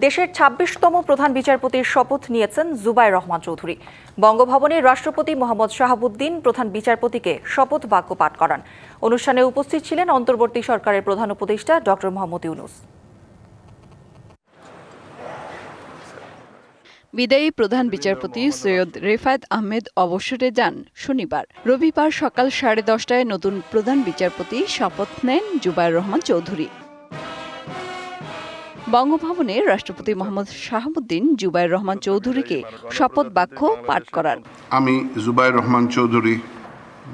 দেশের ২৬তম প্রধান বিচারপতির শপথ নিয়েছেন জুবায়ের রহমান চৌধুরী। বঙ্গভবনে রাষ্ট্রপতি মোহাম্মদ শাহাবুদ্দিন প্রধান বিচারপতিকে শপথ বাক্য পাঠ করান। অনুষ্ঠানে উপস্থিত ছিলেন অন্তর্বর্তী সরকারের প্রধান উপদেষ্টা ডক্টর মোহাম্মদ ইউনূস। বিদায়ী প্রধান বিচারপতি সৈয়দ রেফায়েত আহমেদ অবসরে যান শনিবার। রবিবার সকাল 10:30টায় নতুন প্রধান বিচারপতি শপথ নেন জুবায়ের রহমান চৌধুরী। বঙ্গভবনে রাষ্ট্রপতি মোহাম্মদ শাহাবুদ্দিন জুবায়ের রহমান চৌধুরীকে শপথ বাক্য পাঠ করান। আমি জুবায়ের রহমান চৌধুরী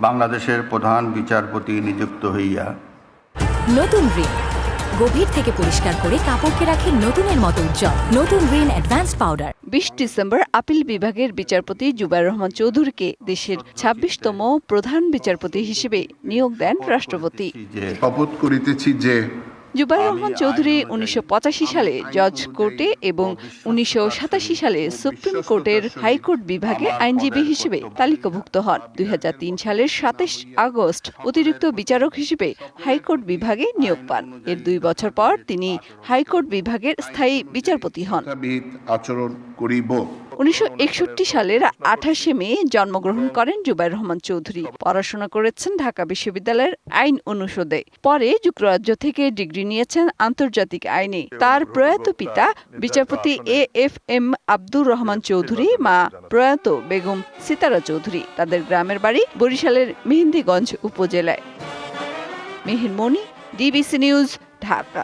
বাংলাদেশের প্রধান বিচারপতি নিযুক্ত হইয়া নতুন রিন গভীর থেকে পরিষ্কার করে কাপড়কে রাখে নতুনের মতো উজ্জ্বল। নতুন Rin advanced powder. 20 December appeal বিভাগের বিচারপতি জুবায়ের রহমান চৌধুরীকে দেশের 26তম প্রধান বিচারপতি হিসেবে নিয়োগ দেন রাষ্ট্রপতি। শপথ করিতেছি যে জুবায়ের রহমান চৌধুরী 1985 সালে জজ কোর্টে এবং 1987 সালে সুপ্রিম কোর্টের হাইকোর্ট বিভাগে আইনজীবী হিসেবে তালিকাভুক্ত হন। 2003 সালের 27 আগস্ট অতিরিক্ত বিচারক হিসেবে হাইকোর্ট বিভাগে নিয়োগ পান। এর 2 বছর পর তিনি হাইকোর্ট বিভাগের স্থায়ী বিচারপতি হন। আচরণ করিব। 1961 সালের 28শে মে জন্মগ্রহণ করেন জুবায়ের রহমান চৌধুরী। পড়াশোনা করেছেন ঢাকা বিশ্ববিদ্যালয়ের আইন অনুষদে। পরে যুক্তরাজ্য থেকে ডিগ্রি নিয়েছেন আন্তর্জাতিক আইনে। তার প্রয়াত পিতা বিচারপতি AFM আব্দুর রহমান চৌধুরী, মা প্রয়াত বেগম সিতারা চৌধুরী। তাদের গ্রামের বাড়ি বরিশালের মেহেন্দিগঞ্জ উপজেলায়। মেহের মনি, ডিবিসি নিউজ, ঢাকা।